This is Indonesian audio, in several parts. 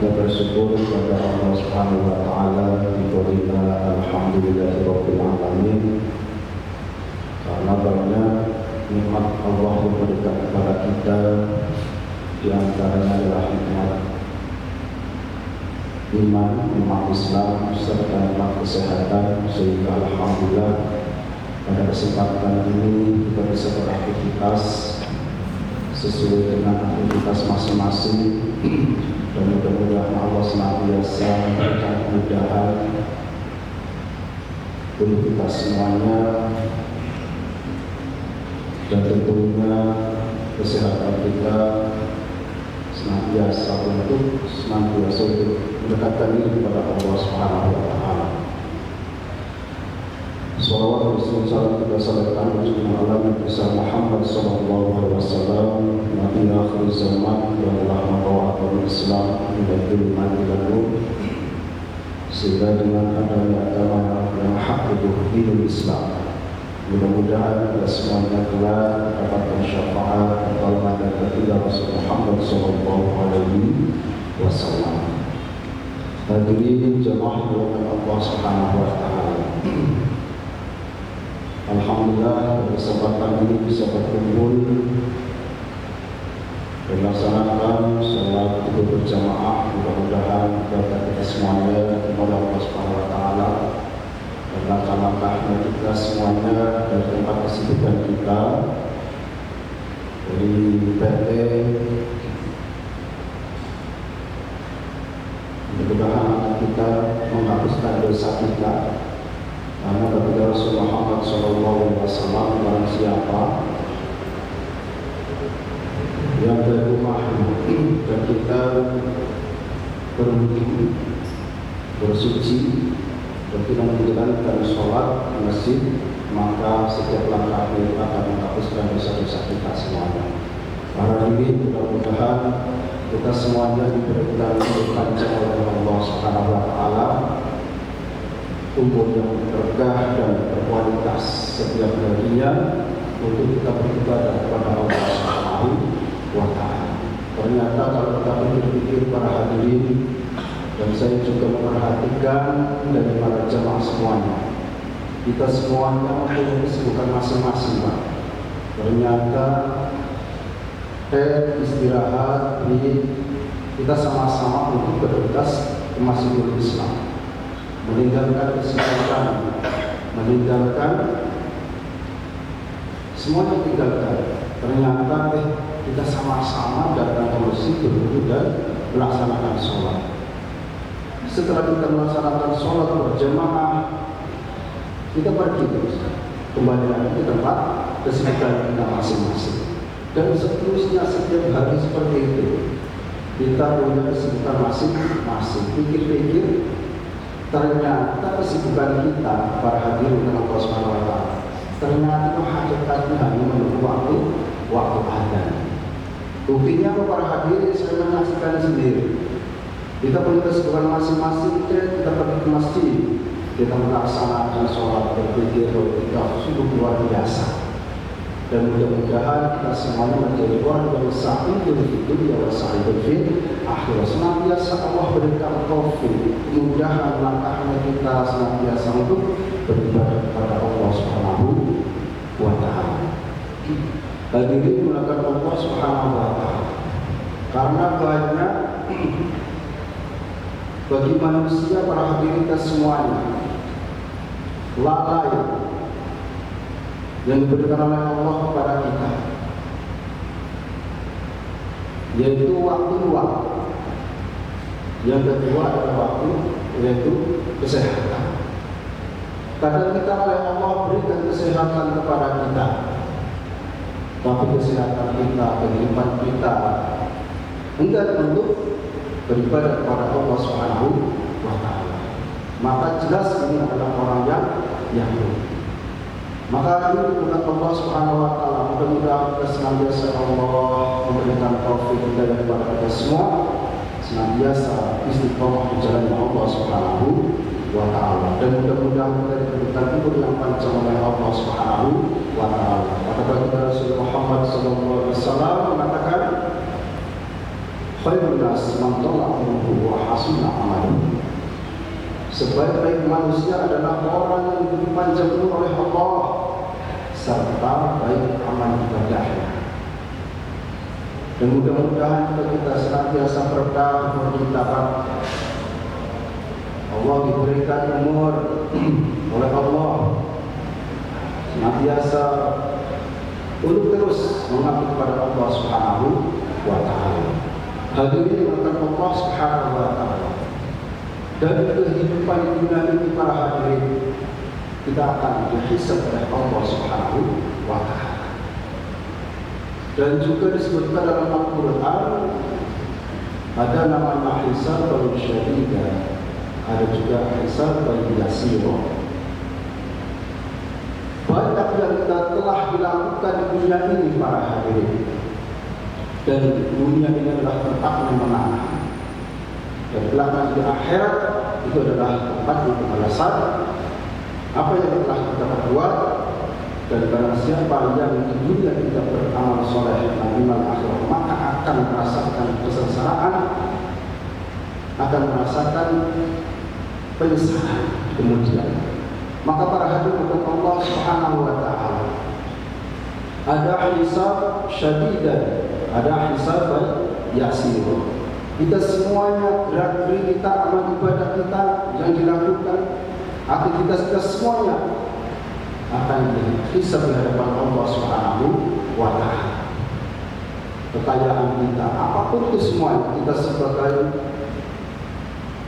Kita bersyukur kepada Allah Subhanahu wa taala diberikan alhamdulillahirabbil alamin. Karena banyak nikmat Allah yang berikan kepada kita, di antaranya adalah nikmat iman, nikmat Islam serta nikmat kesehatan, sehingga alhamdulillah pada kesempatan ini kita bisa beraktivitas sesuai dengan aktivitas masing-masing. Dan mudah-mudahan Allah senantiasa memberikan kemudahan untuk kita semuanya, dan tentunya kesehatan kita senantiasa mendekatkan diri kepada Allah Subhanahu wa taala. Salawat Rasulullah kita salatkan kepada Nabi Muhammad sallallahu alaihi wasallam, Nabi akhir zaman yang telah membawa agama Islam dari iman ila nur, sehingga dengan adanya agama yang hak itu dinul Islam. Mudah-mudahan kita semuanya kelak mendapatkan syafaat pertolongan dari baginda Rasul Muhammad sallallahu alaihi wasallam. Hadirin jemaah yang Allah Subhanahu wa taala. Alhamdulillah kesempatan ini bisa berkumpul dan melaksanakan sholat idul berjamaah. Mudah-mudahan kita semuanya kepada Allah Subhanahu wa taala dan langkah-langkahnya kita semuanya dari tempat kesibukan kita, dari PT, mudah-mudahan kita menghapuskan dosa kita. Karena ketika Rasul Muhammad SAW barang siapa yang dari rumah dan kita berwudu, bersuci, dan kita menjalankan sholat di masjid, maka setiap langkah itu akan menghapuskan dosa-dosa kita semuanya. Para diri, mudah-mudahan kita semuanya diberikan panjang oleh Allah Subhanahu wa taala, umur yang berkah dan berkualitas setiap harinya untuk kita beribadah kepada Allah Subhanahu wa taala. Ternyata kalau kita berpikir para hadirin, dan saya juga memperhatikan dari para jemaah semuanya, kita semuanya mempunyai kesibukan masing-masing, Pak. Ternyata istirahat ini kita sama-sama untuk bertugas ke Masjidil Islam, meninggalkan kesibukan, meninggalkan semuanya tinggalkan. Ternyata kita sama-sama datang ke masjid berwudu dan melaksanakan sholat. Setelah kita melaksanakan sholat berjamaah, kita pergi terus kembali lagi ke tempat kesibukan kita masing-masing. Dan seterusnya setiap hari seperti itu. Kita punya kesibukan masing-masing. Pikir-pikir, ternyata kesibukan kita para hadirin dengan Allah Subhanahu wa taala, ternyata itu hakikatnya hanya menunggu waktu adzan. Buktinya para hadirin, saya menyaksikan sendiri. Kita punya kesibukan masing-masing, kita pergi ke masjid, kita melaksanakan sholat, berpikir, kita sungguh luar biasa. Dan mudah-mudahan kita semuanya menjadi orang yang sa'idul fid dunya wa sa'idul fil akhirah. Senantiasa Allah berikan taufik, mudahan langkahnya kita senantiasa untuk beribadah kepada Allah Subhanahu wa taala. Hadirin melakukan Allah Subhanahu wa taala. Karena banyak bagi manusia para hadirin kita semuanya lalai yang diberikan oleh Allah kepada kita, yaitu waktu luang. Yang kedua adalah waktu, yaitu kesehatan. Kadang kita oleh Allah berikan kesehatan kepada kita, tapi kesehatan kita, kehidupan kita enggan untuk beribadah kepada Allah Subhanahu wa taala. Maka jelas ini adalah orang yang rugi. Maka ini bukan Allah Subhanahu wa taala. Mudah-mudahan kita senantiasa Allah memberikan taufik hidayah kepada kita semua, senantiasa istiqomah di jalan Allah Subhanahu wa taala, dan mudah-mudahan kita diberikan umur yang panjang oleh Allah Subhanahu wa taala. Kata baginda Rasul Muhammad sallallahu alaihi wasallam mengatakan, khairun nas man tala umruhu wa hasuna amaluhu. Sebaik-baik manusia adalah orang yang diberi panjang umur oleh Allah serta baik amal ibadahnya. Dan mudah-mudahan kita senantiasa berkah berkitab Allah diberikan umur oleh Allah senantiasa untuk terus mengabdi kepada Allah Subhanahu wa taala. Hadirin berkat Allah Subhanahu wa taala. Dari kehidupan dunia ini para hadirin, kita akan dihisab oleh Allah Subhanahu wa taala. Dan juga disebutkan dalam Al-Quran ada namanya hisab syadidah, ada juga hisab yasir. Banyak yang kita telah dilakukan di dunia ini para hadirin, dan dunia ini adalah tempat yang menanam, dan belakang di akhirat itu adalah tempat pembalasan apa yang telah kita perbuat. Dan barang siapa yang di dunia tidak beramal soleh dan iman akhirat, maka akan merasakan kesengsaraan, akan merasakan penyesalan kemudian. Maka para hadirin Allah Subhanahu wa taala, ada hisab syadidah, ada hisab yasir. Kita semuanya, gerak-gerik kita, amal ibadah kita yang dilakukan, aktivitas kita semuanya akan dihisab di hadapan Allah Subhanahu wa taala. Kekayaan kita, apapun itu semuanya, kita sebagai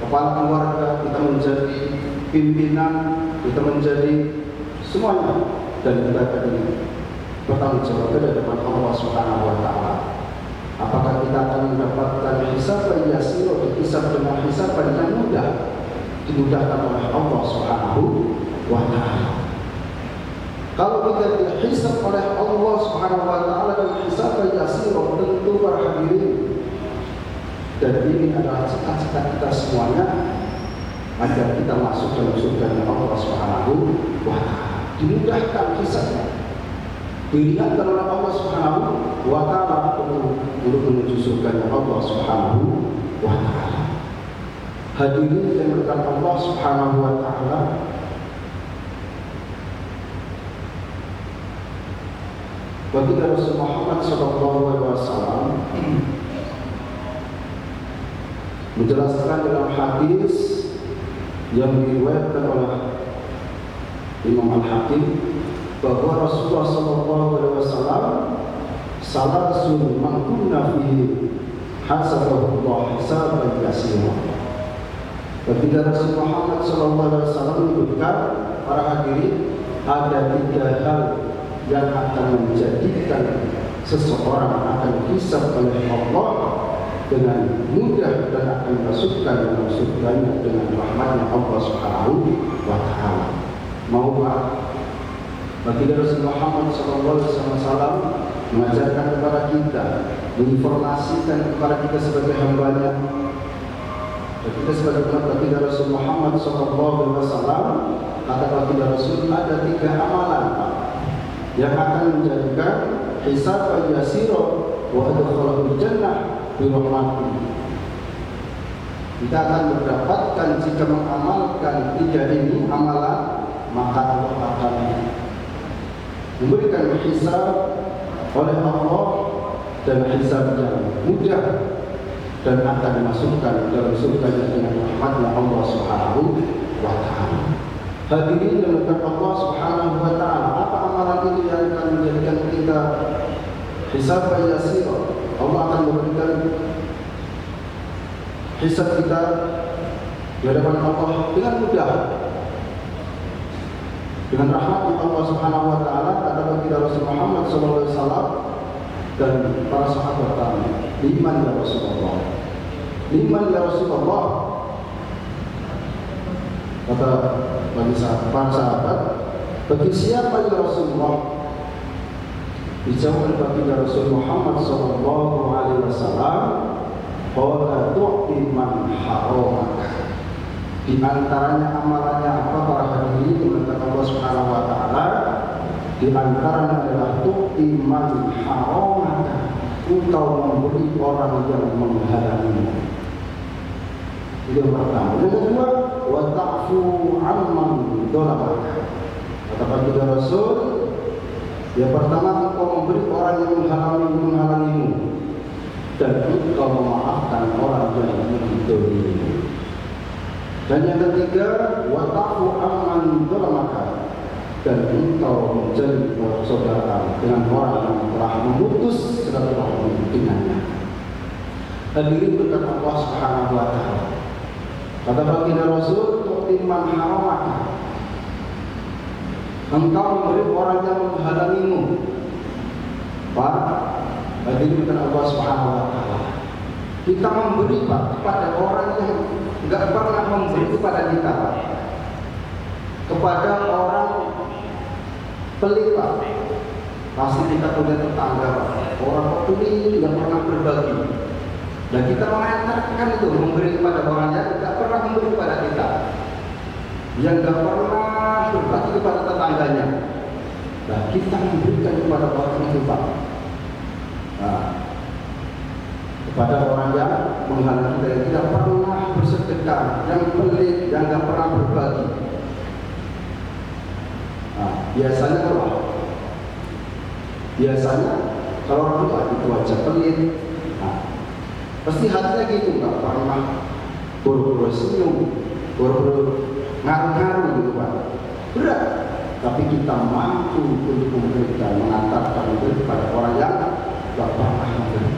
kepala keluarga, kita menjadi pimpinan, kita menjadi semuanya, dan kita akan bertanggung jawab di hadapan Allah Subhanahu wa taala. Apakah kita akan mendapatkan hisab yasir atau hisab dengan hisab yang mudah, dimudahkan oleh Allah Subhanahu wa taala. Kalau kita dihisab oleh Allah Subhanahu wa taala dan hisab yasir, tentu para hadirin, dan ini adalah cita-cita kita semuanya agar kita masuk dalam surga Allah Subhanahu wa taala. Dimudahkan hisabnya, diringankan oleh Allah Subhanahu wa taala untuk menuju surga Allah Subhanahu wa taala. Hadirin yang berkat Allah Subhanahu wa taala, baginda Rasul Muhammad SAW menjelaskan dalam hadis yang diriwayatkan oleh Imam Al-Hakim bahwa Rasulullah SAW salasun man kunna fihi hasabahullah hisaban yasira. Baginda Rasul Muhammad SAW menyebutkan para hadirin, ada 3 hal yang akan menjadikan seseorang akan dihisab oleh Allah dengan mudah dan akan dimasukkan dalam surganya dengan rahmatnya Allah Subhanahu wa taala. Maukah baginda Rasul Muhammad SAW mengajarkan kepada kita, menginformasikan kepada kita sebagai hambanya, dan kita sebagai baginda Rasul Muhammad SAW, kata baginda Rasul, ada 3 amalan yang akan menjadikan hisab yasir wa adkhalul jannah bi rahmati. Kita akan mendapatkan jika mengamalkan 3 ini amalan, maka Allah akan memberikan hisab oleh Allah dan hisab yang mudah, dan akan dimasukkan dalam surga dengan rahmatnya Allah Subhanahu wa taala. Hadirin yang berkat Allah Subhanahu wa taala, apa amalan itu yang akan menjadikan kita hisab yasir? Allah akan memberikan hisab kita di hadapan Allah dengan mudah, dengan rahmat Allah Subhanahu wa taala. Kata baginda Rasul Muhammad SAW dan para sahabat kami, liman ya Rasulullah, liman ya Rasulullah. Kata bagi para sahabat, bagi siapa ya Rasulullah? Dijawab baginda Rasul Muhammad SAW, qala tu'ti man haramaka. Di antaranya amalannya apa para hadirin yang Allah Subhanahu wa taala? Di antaranya adalah tu'ti man haramaka, engkau memberi orang yang menghalangimu. Itu yang pertama. Yang kedua, wa ta'fu 'amman dzalamaka. Kata baginda Rasul, yang pertama engkau memberi orang yang menghalangimu, dan engkau memaafkan orang yang mendolimimu. Dan yang ketiga, wa ta'fu 'amman dzalamaka, dan engkau menjadi persaudaraan dengan orang yang telah memutus silaturahmi dengannya. Hadirin berkat Allah Subhanahu wa taala. Kata baginda Rasul, tu'timan haramaka, engkau memberi orang yang menghalangimu. Pak, hadirin berkat Allah Subhanahu wa taala. Kita memberi Pak kepada orang yang enggak pernah memberi kepada kita, Pak. Kepada orang pelit, Pak. Pasti kita punya tetangga, Pak. Orang pelit tidak pernah berbagi. Dan kita mengantarkan itu memberi kepada orang yang tidak pernah memberi kepada kita, yang tidak pernah berbagi kepada tetangganya. Nah, kita memberikan kepada orang itu, Pak. Nah, kepada orang yang menghalangi kita, yang tidak pernah bersedekah, yang pelit, yang tidak pernah berbagi. Nah, biasanya apa? Biasanya kalau orang itu aja pelit, nah, pasti hatinya gitu, nggak pernah buru-buru senyum, buru-buru ngaruh-ngaruh gitu, Pak. Berat, tapi kita mampu untuk memberikan, mengantarkan itu kepada orang yang nggak pernah memberi.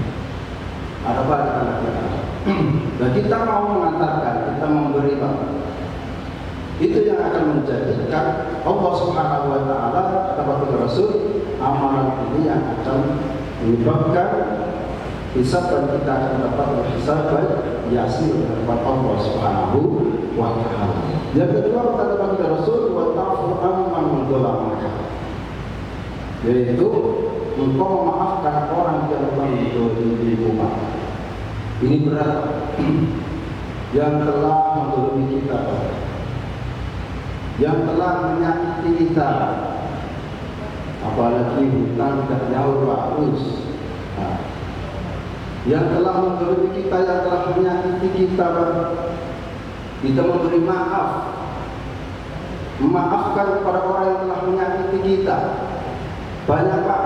Ada banyak anak kita. Dan kita mau mengantarkan, kita memberi, Pak. Itu yang akan menjadikan Allah Subhanahu wa taala, kata baginda Rasul, amalan ini yang akan menyebabkan hisab dan kita akan dapat hisab yasir dari Allah Subhanahu wa taala. Yang kedua, kata baginda Rasul, wa ta'fu amman dzalamaka, yaitu engkau memaafkan orang yang mendolimimu. Ini berat, yang telah mendolimi kita, yang telah menyakiti kita, apalagi hutang tidak nyaur harus. Nah, yang telah mendolimi kita, yang telah menyakiti kita, kita memberi maaf, memaafkan kepada orang yang telah menyakiti kita. Banyak, Pak,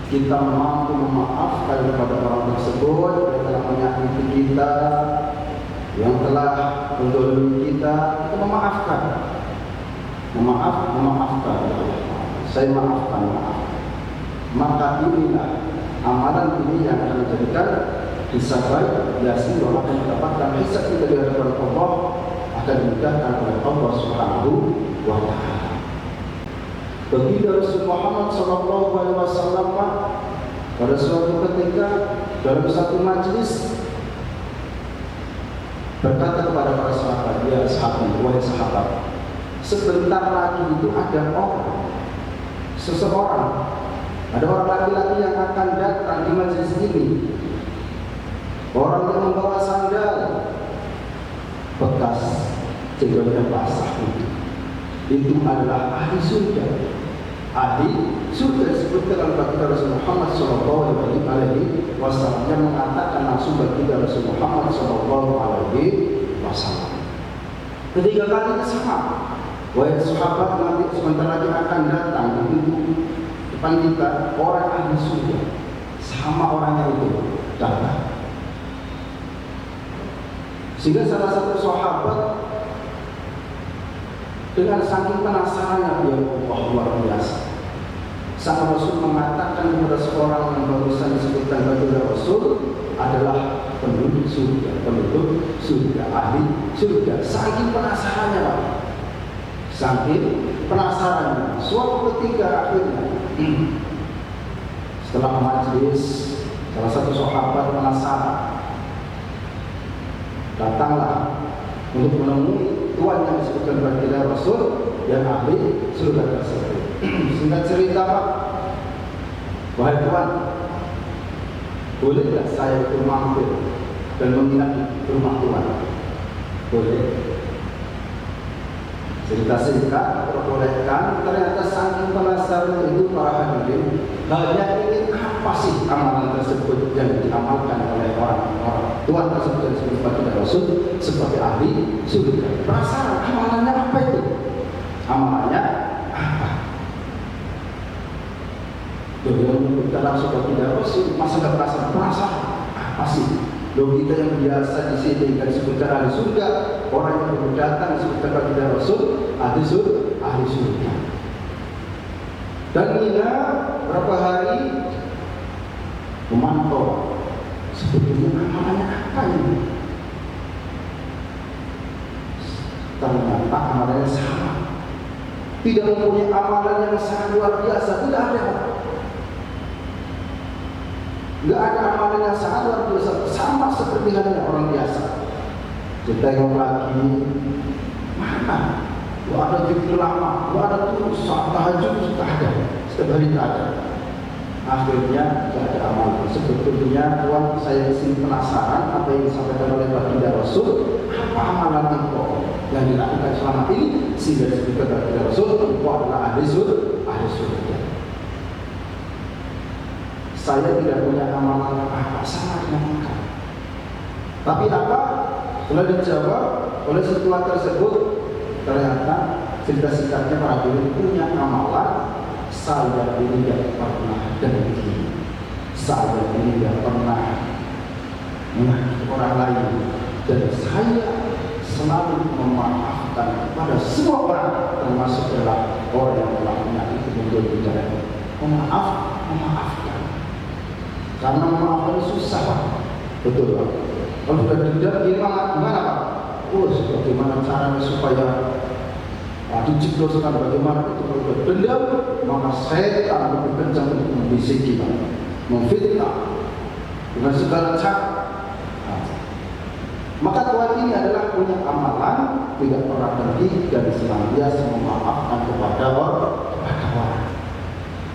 kita mampu memaafkan kepada orang tersebut yang telah menyakiti kita, yang telah mendolimi kita, kita memaafkan. Memaafkan. Saya maafkan, maaf. Maka inilah amalan ini yang akan menjadikan hisab yasir, akan mendapatkan hisab kita di hadapan Allah, akan dimudahkan oleh Allah Subhanahu wa taala. Baginda Rasul Muhammad SAW pada suatu ketika dalam satu majlis berkata kepada para sahabat, ya sahabat, wahai sahabat, sebentar lagi itu ada seseorang, ada orang laki-laki yang akan datang di majlis ini, orang yang membawa sandal bekas jenggotnya basah itu adalah ahli surga. Ahli surga disebutkan dalam baginda Rasul Muhammad SAW yang mengatakan langsung baginda Rasul Muhammad SAW. Ketiga kalinya sama. Wahai sahabat, nanti sebentar lagi akan datang di depan kita orang ahli surga, sama orangnya itu datang. Sehingga salah satu sahabat dengan saking penasarannya, dia luar biasa. Sang Rasul mengatakan kepada seorang yang barusan disebutkan baginda Rasul adalah penduduk surga, ahli surga. Saking penasarannya, Pak. Saking penasarannya. Suatu ketika akhirnya setelah majlis, salah satu sahabat penasaran, datanglah untuk menemui tuan yang disebutkan baginda Rasul yang ahli surga tersebut. Singkat cerita, Pak, wahai tuan, boleh tidak saya itu mampir dan menginap di rumah tuan? Boleh. Cerita singkat, diperbolehkan. Ternyata saking penasaran itu para hadirin hanya ingin apa apa sih amalan tersebut yang diamalkan oleh orang-orang Tuhan tersebut yang disebut sebagai Rasul, sebagai ahli surga? Penasaran amalannya apa itu? Amalannya apa? Jadi yang menyebutkan langsung kepada Rasul, masa nggak penasaran? Apa sih? Loh, kita yang biasa di sini kan disebutkan ahli surga, orang yang baru datang disebutkan kepada Rasul, ahli surga. Dan Nina berapa hari memantau sebetulnya amalannya apa ini? Ternyata amalannya sama, tidak mempunyai amalan yang sangat luar biasa, tidak ada. Tidak ada amalan yang sangat luar biasa, sama seperti halnya orang biasa. Kita tengok lagi, mana? Tidak ada zikir lama, tidak ada terus saat tahajud, tidak ada, setiap hari tidak ada. Akhirnya tidak ada amalan. Sebetulnya Tuhan, saya sini penasaran apa yang disampaikan oleh baginda Rasul, apa amalan engkau yang dilakukan selama ini sehingga disebutkan baginda Rasul engkau adalah ahli surga. Saya tidak punya amalan apa sama dengan engkau. Tapi apa? Setelah dijawab oleh setelah tersebut, ternyata cerita singkatnya para diri punya amalan. Saya ini tidak pernah dengki, saya ini tidak pernah menyakiti orang lain, dan saya selalu memaafkan kepada semua orang, termasuk adalah orang yang telah menyakiti muncul bicara. Memaafkan, karena memaafkan susah, Pak. Betul, Pak. Kalau sudah dendam, gimana Pak? Bagaimana caranya supaya diciptakan bagaimana itu kalau dendam, maka setan lebih kencang untuk membisiki, memfitnah dengan segala cara. Maka Tuhan ini adalah punya amalan, tidak pernah dengki dan senantiasa memaafkan kepada orang.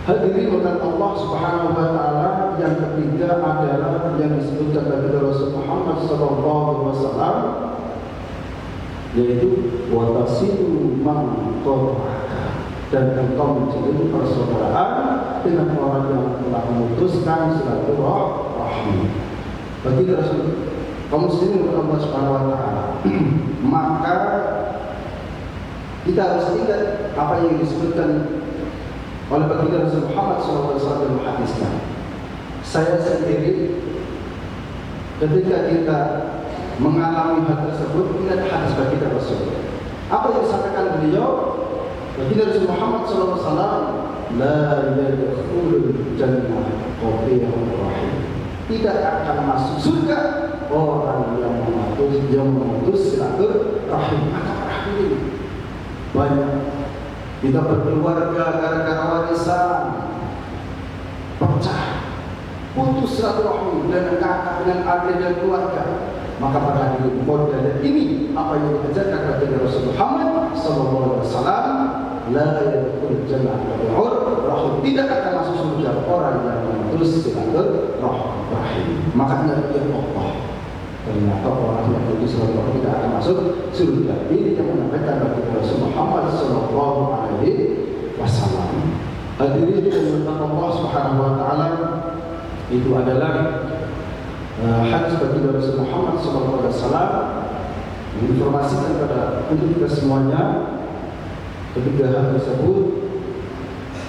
Hadirin oleh Allah Subhanahu wa taala, yang ketiga adalah yang disebutkan dari Rasul Muhammad sallallahu alaihi wasallam, yaitu watasilu man qata'aka, dan engkau menjalin persaudaraan dengan orang yang telah memutuskan silaturahmi. Bagi Rasul kaum muslimin oleh Allah Subhanahu wa taala, maka kita harus ingat apa yang disebutkan oleh baginda Rasul Muhammad SAW dalam hadisnya. Saya sendiri ketika kita mengalami hal tersebut, ini ada hadis baginda Rasul. Apa yang disampaikan beliau? Baginda Rasul Muhammad SAW, la yadkhulul jannah qati'ur rahim. Tidak akan masuk surga orang yang memutus silaturahim. Apa ini? Banyak kita berkeluarga gara-gara warisan, pecah, putus silaturahmi dengan kakak, dengan adik dan keluarga. Maka pada hari model ini apa yang diajarkan kepada Rasul Muhammad SAW, la yadkhulul jannah qati'ur rahim. Tidak akan masuk surga orang yang memutus silaturahim. Maka ingat Allah. Ternyata orang yang putus silaturahmi tidak akan masuk surga. Ini yang menyampaikan bagi Rasul Muhammad Sallallahu Alaihi Wasallam. Hadirin yang Allah Subhanahu Wa Taala, itu adalah hadis bagi Rasul Muhammad Sallallahu Alaihi Wasallam, menginformasikan kepada untuk kita semuanya ketiga hal tersebut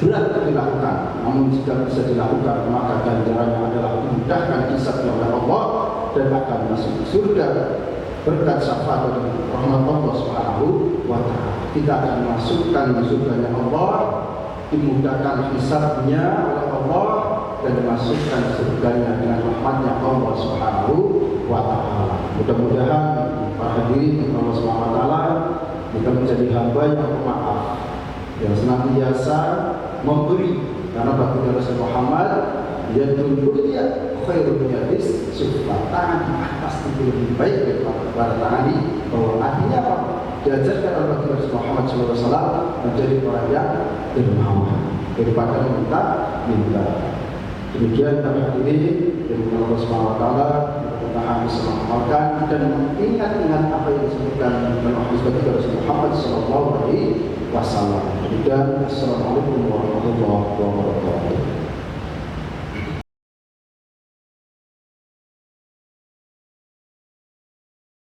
berat dilakukan, namun jika bisa dilakukan maka ganjarannya adalah dimudahkan hisab oleh Allah dan akan masuk surga berkat syafaat dan rahmat Allah Subhanahu wa taala. Kita akan masukkan surganya Allah, dimudahkan hisabnya oleh Allah dan dimasukkan surganya dengan rahmatnya Allah Subhanahu wa taala. Mudah-mudahan para hadirin Allah Subhanahu wa taala kita menjadi hamba yang pemaaf, yang senantiasa memberi, karena bagi Rasul Muhammad yadul ulya khairun yadis sufla, tangan di atas itu lebih baik daripada tangan di bawah. Artinya apa? Diajarkan oleh bagi Rasul Muhammad SAW menjadi orang yang dermawan daripada minta. Demikian kami hadirin yang Allah Subhanahu wa taala, kita harus mengamalkan dan mengingat-ingat apa yang disebutkan dalam hadis bagi Rasul Muhammad SAW. Wassalamualaikum warahmatullahi wabarakatuh.